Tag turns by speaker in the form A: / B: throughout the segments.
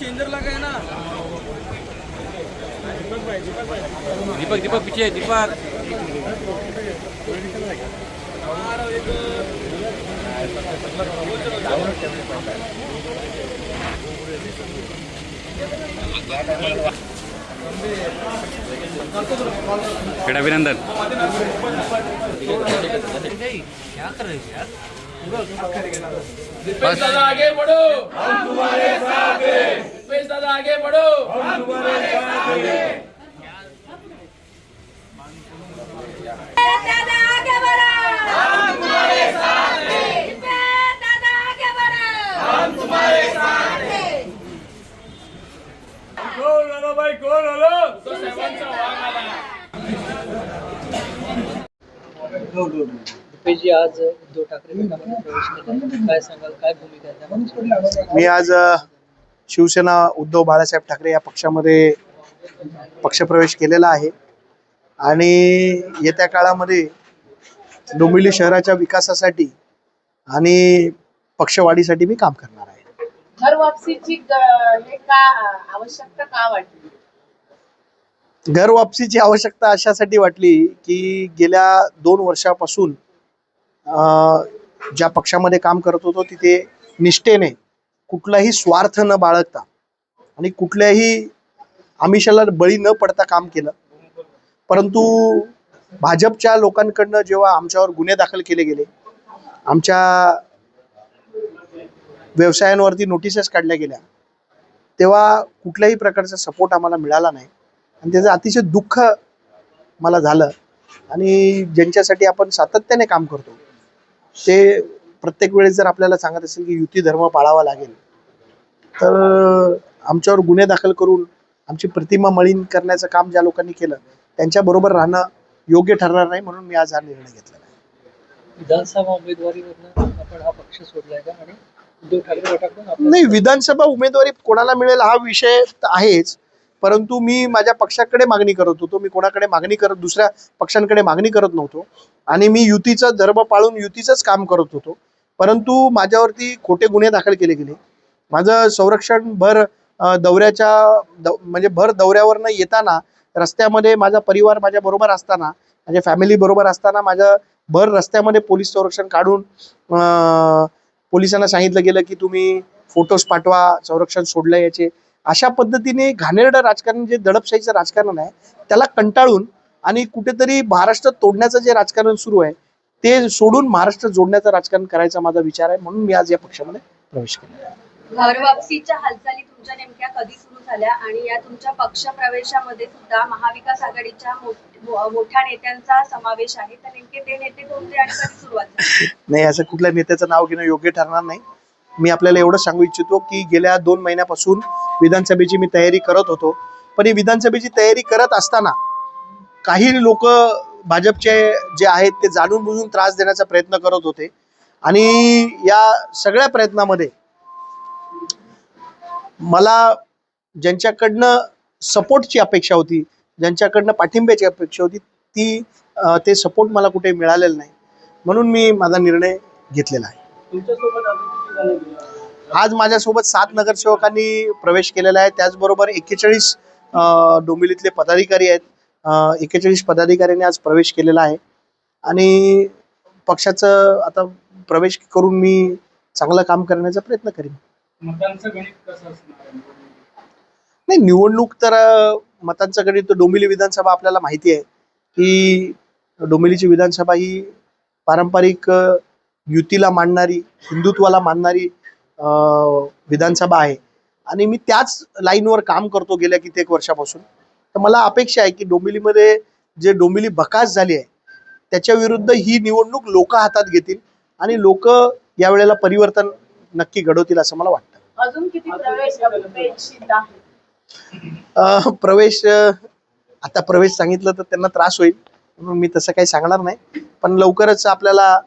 A: डेंजरला काय ना
B: दीपक दीपक पीछे दीपक बेटा अभिनंदन क्या कर रहे यार
A: दीपेश दादा आगे बढ़ो हम तुम्हारे साथ हैं दीपेश दादा आगे बढ़ो हम तुम्हारे साथ हैं
C: दादा आगे बढ़ो
A: हम तुम्हारे साथ हैं
C: दादा आगे बढ़ो
A: हम तुम्हारे साथ हैं कोण आलो भाई कोण आलो तो सेवांचा वाघ आला
D: दीपेशजी आज उद्धव ठाकरे गटामध्ये प्रवेश केला, काय सांगाल, काय भूमिका आहे त्यामध्ये?
E: मी आज शिवसेना उद्धव बाळासाहेब ठाकरे या पक्षामध्ये पक्षप्रवेश केलेला आहे आणि येत्या काळामध्ये डोंबिवली शहराच्या विकासासाठी आणि पक्षवाढीसाठी मी काम करणार आहे.
F: घर वापसीची हे का आवश्यकता का वाटली?
E: घर वापसीची आवश्यकता अशासाठी वाटली की गेल्या 2 वर्षापासून ज्या पक्षामध्ये काम करत होतो तिथे निष्ठेने कुठलाही स्वार्थ न बाळगता आणि कुठल्याही आमिषाला बळी न पडता काम केलं. परंतु भाजपच्या लोकांकडनं जेव्हा आमच्यावर गुन्हे दाखल केले गेले, आमच्या व्यवसायांवरती नोटिसेस काढल्या गेल्या, तेव्हा कुठल्याही प्रकारचा सपोर्ट आम्हाला मिळाला नाही आणि त्याचं अतिशय दुःख मला झालं. आणि ज्यांच्यासाठी आपण सातत्याने काम करतो ते प्रत्येक वेळेस जर आपल्याला सांगत असेल की युती धर्म पाळावा लागेल, तर आमच्यावर गुन्हे दाखल करून आमची प्रतिमा मलिन करण्याचं काम ज्या लोकांनी केलं त्यांच्याबरोबर राहणं योग्य ठरणार नाही, म्हणून मी आज हा निर्णय घेतला आहे.
D: विधानसभा उमेदवारीवरनं आपण हा पक्ष सोडलाय का आणि उद्धव ठाकरे गटाकडून आपल्याला
E: नाही, विधानसभा उमेदवारी कोणाला मिळेल हा विषय आहेच, परंतु मी माझ्या पक्षाकडे मागणी करत होतो. मी कोणाकडे मागणी करत दुसऱ्या पक्षांकडे मागणी करत नव्हतो आणि मी युतीचा धर्म पाळून युतीचंच काम करत होतो. परंतु माझ्यावरती खोटे गुन्हे दाखल केले गेले. माझं संरक्षण भर दौऱ्यावरनं येताना रस्त्यामध्ये माझा परिवार माझ्या बरोबर असताना, माझ्या फॅमिली बरोबर असताना माझ्या भर रस्त्यामध्ये पोलीस संरक्षण काढून पोलिसांना सांगितलं गेलं की तुम्ही फोटोज पाठवा, संरक्षण सोडलं याचे. अशा पद्धतीने घाणेरडं राजकारण, जे दडपशाहीचं राजकारण आहे, त्याला कंटाळून आणि कुठेतरी महाराष्ट्र तोडण्याचं जे राजकारण सुरू आहे ते सोडून महाराष्ट्र जोडण्याचं राजकारण करायचा माझा विचार आहे. म्हणून मी आज या पक्षामध्ये प्रवेश केला.
C: घर वापसीच्या हालचाली तुमच्या नेमक्या कधी सुरू झाल्या आणि या तुमच्या पक्ष प्रवेशामध्ये सुद्धा महाविकास आघाडीच्या मोठ्या नेत्यांचा समावेश आहे, तर नेमके ते नेते कोणते आणि कधी सुरुवात झाली?
E: नाही, असं कुठल्या नेत्याचं नाव घेणं योग्य ठरणार नाही. मी आपल्याला एवढं सांगू इच्छितो की गेल्या 2 महिन्यापासून विधानसभेची मी तयारी करत होतो. पण ही विधानसभेची तयारी करत असताना काही लोक भाजपचे जे आहेत ते जाणून बुजून त्रास देण्याचा प्रयत्न करत होते आणि या सगळ्या प्रयत्नामध्ये मला ज्यांच्याकडनं सपोर्टची अपेक्षा होती, ज्यांच्याकडनं पाठिंब्याची अपेक्षा होती, ते सपोर्ट मला कुठे मिळालेलं नाही. म्हणून मी माझा निर्णय घेतलेला आहे. आज माझ्यासोबत 7 नगरसेवकांनी प्रवेश केलेला आहे. त्याचबरोबर 41 डोंबिवलीतले पदाधिकारी आहेत. 41 पदाधिकाऱ्यांनी आज प्रवेश केलेला आहे आणि पक्षाचं आता प्रवेश करून मी चांगलं काम करण्याचा प्रयत्न करेन.
A: मतांचं गणित कसं असणार?
E: नाही, निवडणूक तर मतांचं गणित डोंबिवली विधानसभा आपल्याला माहिती आहे की डोंबिवलीची विधानसभा ही पारंपरिक युतीला मानणारी, हिंदुत्वाला मानणारी विधानसभा आहे आणि मी त्याच लाईनवर काम करतो गेल्या कित्येक वर्षापासून. तर मला अपेक्षा आहे की डोंबिवलीमध्ये जे डोंबिवली बकास झाली आहे त्याच्या विरुद्ध ही निवडणूक लोक हातात घेतील आणि लोक यावेळेला परिवर्तन नक्की घडवतील असं मला वाटतं.
F: अजून किती प्रवेश अपेक्षित आहे?
E: प्रवेश आता प्रवेश सांगितलं तर त्यांना त्रास होईल, म्हणून मी तसं काही सांगणार नाही. पण लवकरच आपल्याला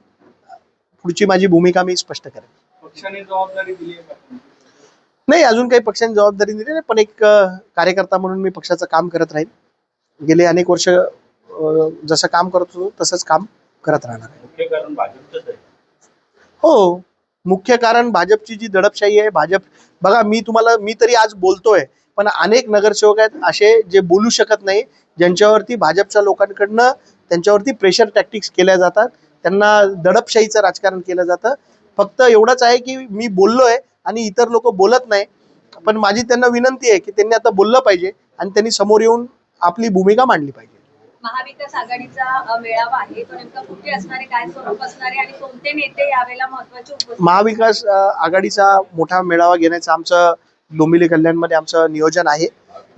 E: पुढची माझी भूमिका मी स्पष्ट करेन.
A: पक्षाने जबाबदारी दिली आहे का?
E: नाही, अजून काही पक्षाने जबाबदारी दिली नाही, पण एक कार्यकर्ता म्हणून मी पक्षाचं काम करत राहील. गेले अनेक वर्ष जसं काम करत होतो तसंच काम करत राहणार आहे.
A: मुख्य कारण भाजपचंच आहे.
E: हो, मुख्य कारण भाजपची जी दडपशाही आहे. भाजप बघा, मी तरी आज बोलतोय, पण अनेक नगरसेवक आहेत असे जे बोलू शकत नाही, ज्यांच्यावरती भाजपच्या लोकांकडनं त्यांच्यावरती प्रेशर टॅक्टिक्स केल्या जातात, त्यांना दडपशाहीचं राजकारण केलं जातं. फक्त एवढंच आहे की मी बोललोय आणि इतर लोक बोलत नाही, पण माझी त्यांना विनंती आहे की त्यांनी आता बोललं पाहिजे आणि त्यांनी समोर येऊन आपली भूमिका मांडली पाहिजे.
C: महाविकास आघाडीचा मेळावा आहे, तो नेमका कुठे असणार आहे, काय स्वरूप असणार आहे आणि कोणते नेते यावेळेला महत्त्वाचे उपस्थित?
E: महाविकास आघाडीचा मोठा मेळावा घेण्याचं आमचं डोंबिवली कल्याणमध्ये आमचं नियोजन आहे.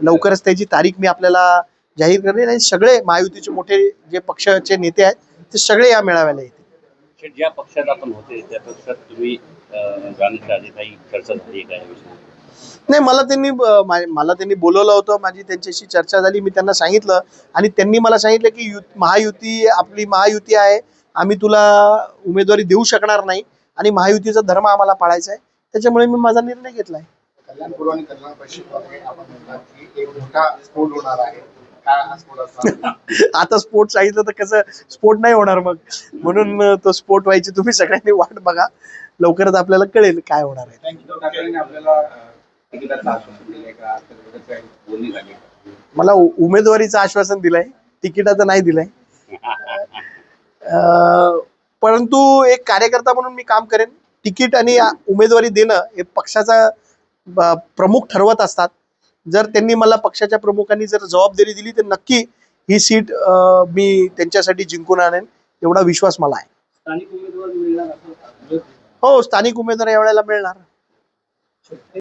E: लवकरच त्याची तारीख मी आपल्याला जाहीर करेन आणि सगळे महायुतीचे मोठे जे पक्षाचे नेते आहेत ते सगळे या मेळाव्याला येतील.
B: ज्या पक्षात आपण होते त्या पक्षात तुम्ही जाण्याच्या आधी काही चर्चा झाली काय विषय?
E: नाही, मला त्यांनी बोलवलं होतं, माझी त्यांच्याशी चर्चा झाली, मी त्यांना सांगितलं आणि त्यांनी मला सांगितलं की महायुती आपली महायुती आहे, आम्ही तुला उमेदवारी देऊ शकणार नाही आणि महायुतीचा धर्म आम्हाला पाळायचा आहे, त्याच्यामुळे मी माझा निर्णय घेतलाय.
G: कल्याणपूर्व आणि कल्याण पश्चिममध्ये आपण म्हणतात की एक मोठा स्फोट होणार आहे. काय हा स्फोट असणार?
E: आता स्पोर्ट सांगितलं तर कसं स्पोर्ट नाही होणार मग, म्हणून तो स्पोर्ट व्हायची तुम्ही सगळ्यांनी वाट बघा, लवकरच आपल्याला कळेल काय होणार आहे.
G: उद्धव ठाकरेंनी आपल्याला तिकिटाचं आश्वासन दिलंय का? त्याच्याबद्दल काही बोलणी झाली का?
E: मला उमेदवारीचं आश्वासन दिलंय, तिकिटाचं नाही दिलंय. परंतु एक कार्यकर्ता म्हणून मी काम करेन. तिकीट आणि उमेदवारी देणं हे पक्षाचा प्रमुख ठरवत असतात. जर त्यांनी मला पक्षाच्या प्रमुखांनी जर जबाबदारी दिली तर नक्की ही सीट मी त्यांच्यासाठी जिंकून आणेन, एवढा विश्वास मला आहे.
D: स्थानिक उमेदवार मिळणार असं
E: हो, स्थानिक उमेदवार यावेळेला मिळणार.